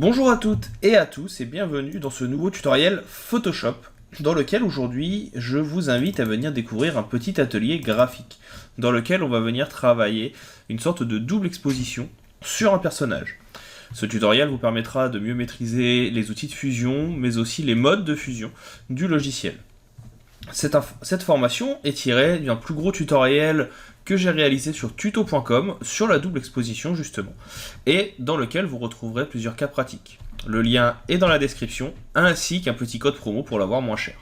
Bonjour à toutes et à tous et bienvenue dans ce nouveau tutoriel Photoshop dans lequel aujourd'hui je vous invite à venir découvrir un petit atelier graphique dans lequel on va venir travailler une sorte de double exposition sur un personnage. Ce tutoriel vous permettra de mieux maîtriser les outils de fusion mais aussi les modes de fusion du logiciel. Cette formation est tirée d'un plus gros tutoriel que j'ai réalisé sur tuto.com sur la double exposition justement, et dans lequel vous retrouverez plusieurs cas pratiques. Le lien est dans la description, ainsi qu'un petit code promo pour l'avoir moins cher.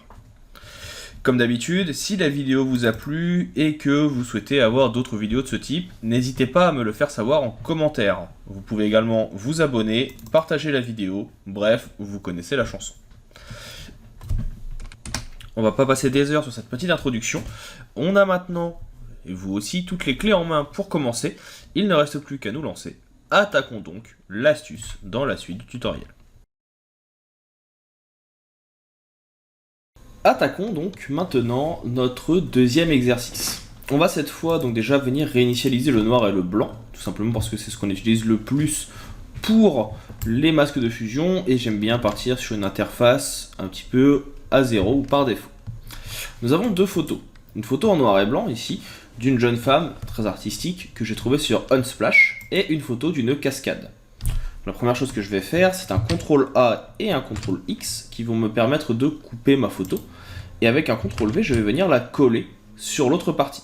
Comme d'habitude, si la vidéo vous a plu et que vous souhaitez avoir d'autres vidéos de ce type, n'hésitez pas à me le faire savoir en commentaire. Vous pouvez également vous abonner, partager la vidéo, bref, vous connaissez la chanson. On va pas passer des heures sur cette petite introduction. On a maintenant, et vous aussi, toutes les clés en main pour commencer. Il ne reste plus qu'à nous lancer. Attaquons donc l'astuce dans la suite du tutoriel. Attaquons donc maintenant notre deuxième exercice. On va cette fois donc déjà venir réinitialiser le noir et le blanc, tout simplement parce que c'est ce qu'on utilise le plus pour les masques de fusion, et j'aime bien partir sur une interface un petit peu à zéro ou par défaut. Nous avons deux photos. Une photo en noir et blanc ici, d'une jeune femme très artistique que j'ai trouvée sur Unsplash, et une photo d'une cascade. La première chose que je vais faire, c'est un CTRL A et un CTRL X qui vont me permettre de couper ma photo, et avec un CTRL V, je vais venir la coller sur l'autre partie.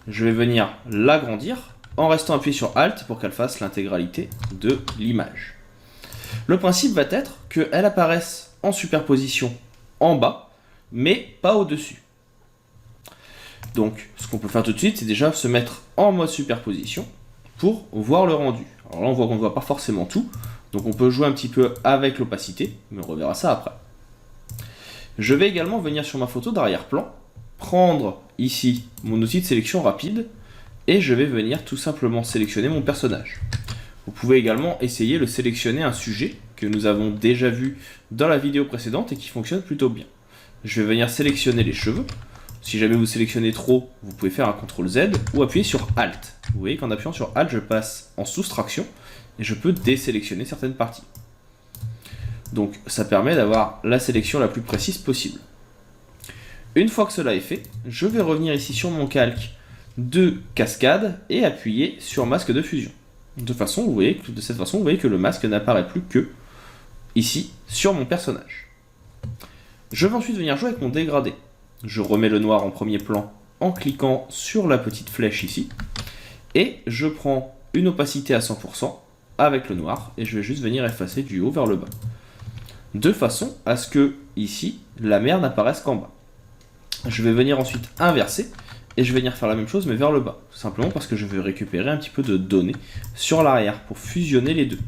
Je vais venir l'agrandir en restant appuyé sur Alt pour qu'elle fasse l'intégralité de l'image. Le principe va être qu'elle apparaisse en superposition en bas, mais pas au-dessus. Donc, ce qu'on peut faire tout de suite, c'est déjà se mettre en mode superposition pour voir le rendu. Alors là, on voit qu'on ne voit pas forcément tout, donc on peut jouer un petit peu avec l'opacité, mais on reverra ça après. Je vais également venir sur ma photo d'arrière-plan, prendre ici mon outil de sélection rapide, et je vais venir tout simplement sélectionner mon personnage. Vous pouvez également essayer de sélectionner un sujet que nous avons déjà vu dans la vidéo précédente et qui fonctionne plutôt bien. Je vais venir sélectionner les cheveux. Si jamais vous sélectionnez trop, vous pouvez faire un CTRL Z ou appuyer sur Alt. Vous voyez qu'en appuyant sur Alt, je passe en soustraction et je peux désélectionner certaines parties. Donc ça permet d'avoir la sélection la plus précise possible. Une fois que cela est fait, je vais revenir ici sur mon calque de cascade et appuyer sur masque de fusion. De cette façon, vous voyez que le masque n'apparaît plus que ici sur mon personnage. Je vais ensuite venir jouer avec mon dégradé. Je remets le noir en premier plan en cliquant sur la petite flèche ici. Et je prends une opacité à 100% avec le noir et je vais juste venir effacer du haut vers le bas. De façon à ce que ici, la mer n'apparaisse qu'en bas. Je vais venir ensuite inverser et je vais venir faire la même chose mais vers le bas. Tout simplement parce que je veux récupérer un petit peu de données sur l'arrière pour fusionner les deux.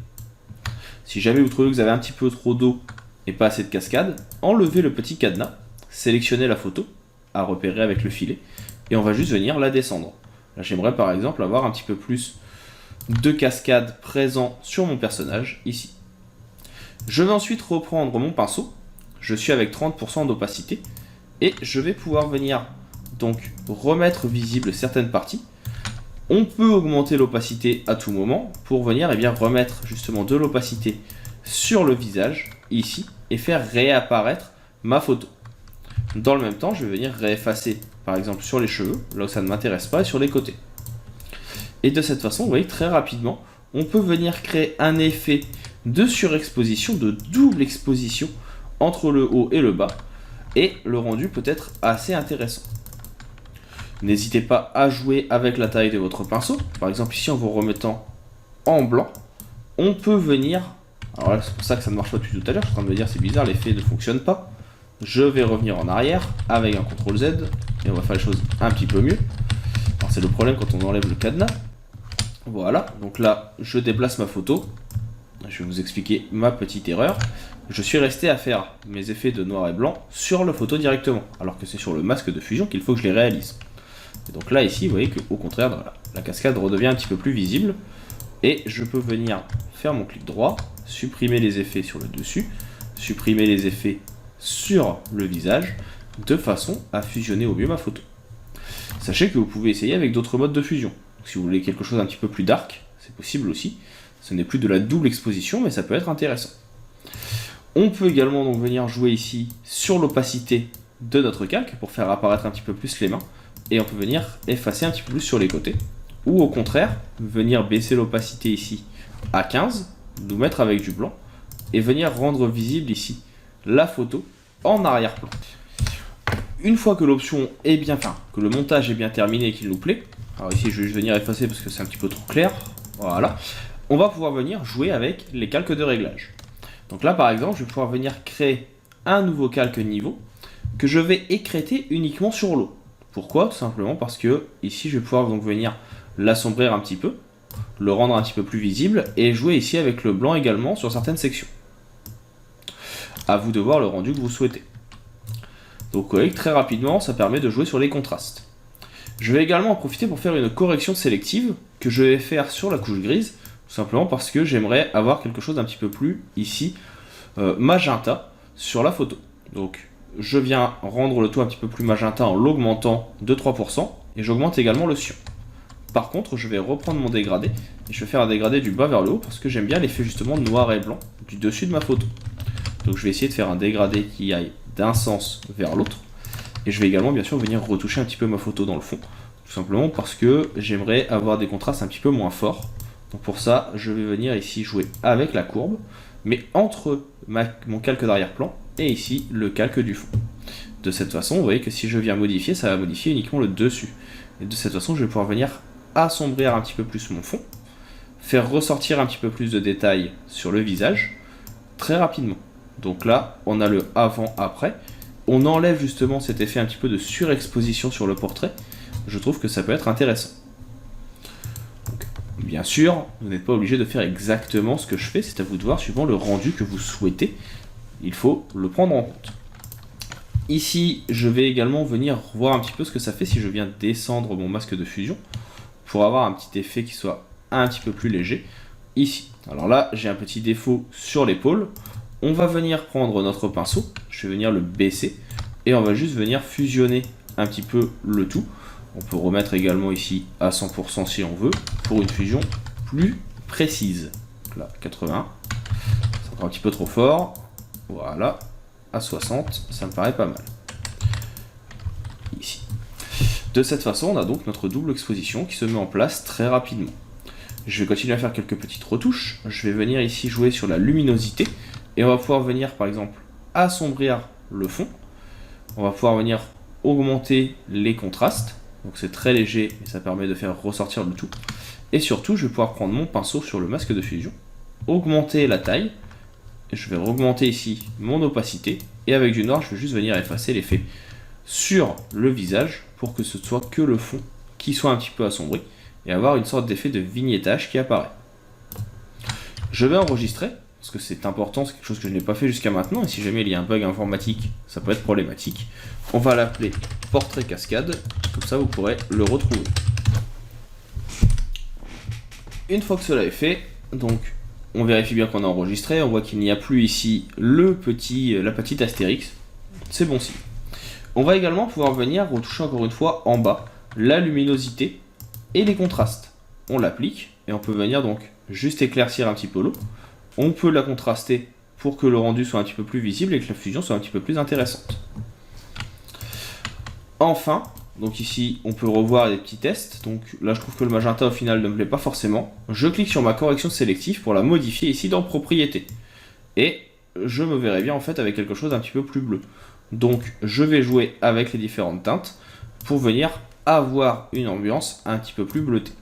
Si jamais vous trouvez que vous avez un petit peu trop d'eau et pas assez de cascade, enlevez le petit cadenas, sélectionnez la photo à repérer avec le filet et on va juste venir la descendre. Là j'aimerais par exemple avoir un petit peu plus de cascade présent sur mon personnage ici. Je vais ensuite reprendre mon pinceau, je suis avec 30% d'opacité et je vais pouvoir venir donc remettre visible certaines parties. On peut augmenter l'opacité à tout moment pour venir remettre justement de l'opacité sur le visage ici et faire réapparaître ma photo. Dans le même temps, je vais venir réeffacer par exemple sur les cheveux, là où ça ne m'intéresse pas, et sur les côtés. Et de cette façon, vous voyez très rapidement, on peut venir créer un effet de surexposition, de double exposition entre le haut et le bas, et le rendu peut être assez intéressant. N'hésitez pas à jouer avec la taille de votre pinceau. Par exemple ici en vous remettant en blanc, on peut venir... Alors là c'est pour ça que ça ne marche pas depuis tout à l'heure, je suis en train de me dire c'est bizarre, l'effet ne fonctionne pas. Je vais revenir en arrière avec un CTRL Z et on va faire les choses un petit peu mieux. Alors c'est le problème quand on enlève le cadenas. Voilà, donc là je déplace ma photo. Je vais vous expliquer ma petite erreur. Je suis resté à faire mes effets de noir et blanc sur la photo directement, alors que c'est sur le masque de fusion qu'il faut que je les réalise. Et donc là ici vous voyez qu'au contraire voilà, la cascade redevient un petit peu plus visible et je peux venir faire mon clic droit, supprimer les effets sur le dessus, supprimer les effets sur le visage de façon à fusionner au mieux ma photo. Sachez que vous pouvez essayer avec d'autres modes de fusion. Donc, si vous voulez quelque chose un petit peu plus dark, c'est possible aussi. Ce n'est plus de la double exposition, mais ça peut être intéressant. On peut également donc venir jouer ici sur l'opacité de notre calque pour faire apparaître un petit peu plus les mains. Et on peut venir effacer un petit peu plus sur les côtés. Ou au contraire, venir baisser l'opacité ici à 15, nous mettre avec du blanc, et venir rendre visible ici la photo en arrière-plan. Une fois que l'option est bien, que le montage est bien terminé et qu'il nous plaît, alors ici je vais juste venir effacer parce que c'est un petit peu trop clair, voilà, on va pouvoir venir jouer avec les calques de réglage. Donc là par exemple, je vais pouvoir venir créer un nouveau calque niveau que je vais écrêter uniquement sur l'eau. Pourquoi? Tout simplement parce que ici je vais pouvoir donc venir l'assombrir un petit peu, le rendre un petit peu plus visible et jouer ici avec le blanc également sur certaines sections. À vous de voir le rendu que vous souhaitez. Donc vous voyez que très rapidement ça permet de jouer sur les contrastes. Je vais également en profiter pour faire une correction sélective que je vais faire sur la couche grise, tout simplement parce que j'aimerais avoir quelque chose d'un petit peu plus ici magenta sur la photo. Donc je viens rendre le tout un petit peu plus magenta en l'augmentant de 3% et j'augmente également le cyan. Par contre, je vais reprendre mon dégradé et je vais faire un dégradé du bas vers le haut parce que j'aime bien l'effet justement noir et blanc du dessus de ma photo. Donc je vais essayer de faire un dégradé qui aille d'un sens vers l'autre et je vais également bien sûr venir retoucher un petit peu ma photo dans le fond, tout simplement parce que j'aimerais avoir des contrastes un petit peu moins forts. Donc pour ça, je vais venir ici jouer avec la courbe, mais entre mon calque d'arrière-plan et ici le calque du fond. De cette façon, vous voyez que si je viens modifier, ça va modifier uniquement le dessus. Et de cette façon, je vais pouvoir venir assombrir un petit peu plus mon fond, faire ressortir un petit peu plus de détails sur le visage, très rapidement. Donc là, on a le avant-après. On enlève justement cet effet un petit peu de surexposition sur le portrait. Je trouve que ça peut être intéressant. Donc, bien sûr, vous n'êtes pas obligé de faire exactement ce que je fais, c'est à vous de voir suivant le rendu que vous souhaitez. Il faut le prendre en compte. Ici, je vais également venir voir un petit peu ce que ça fait si je viens descendre mon masque de fusion pour avoir un petit effet qui soit un petit peu plus léger. Ici, alors là, j'ai un petit défaut sur l'épaule. On va venir prendre notre pinceau, je vais venir le baisser et on va juste venir fusionner un petit peu le tout. On peut remettre également ici à 100% si on veut pour une fusion plus précise. Donc là, 80, c'est encore un petit peu trop fort. Voilà, à 60, ça me paraît pas mal. Ici. De cette façon, on a donc notre double exposition qui se met en place très rapidement. Je vais continuer à faire quelques petites retouches. Je vais venir ici jouer sur la luminosité et on va pouvoir venir par exemple assombrir le fond. On va pouvoir venir augmenter les contrastes. Donc c'est très léger et ça permet de faire ressortir le tout. Et surtout, je vais pouvoir prendre mon pinceau sur le masque de fusion, augmenter la taille. Je vais augmenter ici mon opacité et avec du noir, je vais juste venir effacer l'effet sur le visage pour que ce soit que le fond qui soit un petit peu assombri et avoir une sorte d'effet de vignettage qui apparaît. Je vais enregistrer parce que c'est important, c'est quelque chose que je n'ai pas fait jusqu'à maintenant et si jamais il y a un bug informatique, ça peut être problématique. On va l'appeler portrait cascade, comme ça vous pourrez le retrouver. Une fois que cela est fait, donc on vérifie bien qu'on a enregistré, on voit qu'il n'y a plus ici la petite astérix, c'est bon signe. On va également pouvoir venir retoucher encore une fois en bas la luminosité et les contrastes. On l'applique et on peut venir donc juste éclaircir un petit peu l'eau. On peut la contraster pour que le rendu soit un petit peu plus visible et que la fusion soit un petit peu plus intéressante. Enfin, donc ici on peut revoir les petits tests. Donc là je trouve que le magenta au final ne me plaît pas forcément. Je clique sur ma correction sélective pour la modifier ici dans propriétés. Et je me verrai bien en fait avec quelque chose d'un petit peu plus bleu. Donc je vais jouer avec les différentes teintes pour venir avoir une ambiance un petit peu plus bleutée.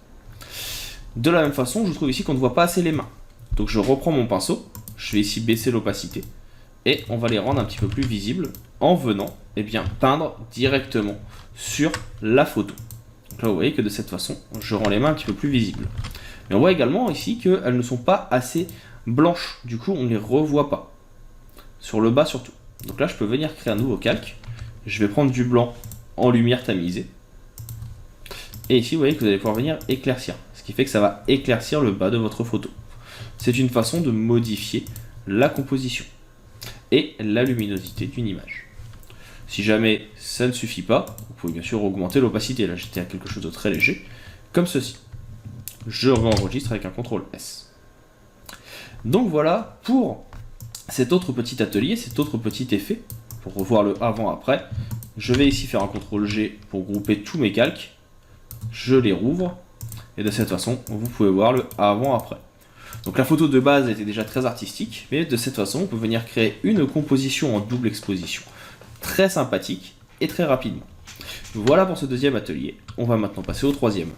De la même façon, je trouve ici qu'on ne voit pas assez les mains. Donc je reprends mon pinceau, je vais ici baisser l'opacité et on va les rendre un petit peu plus visibles en venant peindre directement sur la photo. Donc là vous voyez que de cette façon, je rends les mains un petit peu plus visibles. Mais on voit également ici qu'elles ne sont pas assez blanches, du coup on ne les revoit pas. Sur le bas surtout. Donc là je peux venir créer un nouveau calque, je vais prendre du blanc en lumière tamisée. Et ici vous voyez que vous allez pouvoir venir éclaircir, ce qui fait que ça va éclaircir le bas de votre photo. C'est une façon de modifier la composition et la luminosité d'une image. Si jamais ça ne suffit pas, vous pouvez bien sûr augmenter l'opacité. Là j'étais à quelque chose de très léger, comme ceci. Je réenregistre avec un CTRL S. Donc voilà pour cet autre petit atelier, cet autre petit effet. Pour revoir le avant-après, je vais ici faire un CTRL G pour grouper tous mes calques. Je les rouvre. Et de cette façon, vous pouvez voir le avant-après. Donc la photo de base était déjà très artistique, mais de cette façon, on peut venir créer une composition en double exposition. Très sympathique et très rapidement. Voilà pour ce deuxième atelier. On va maintenant passer au troisième.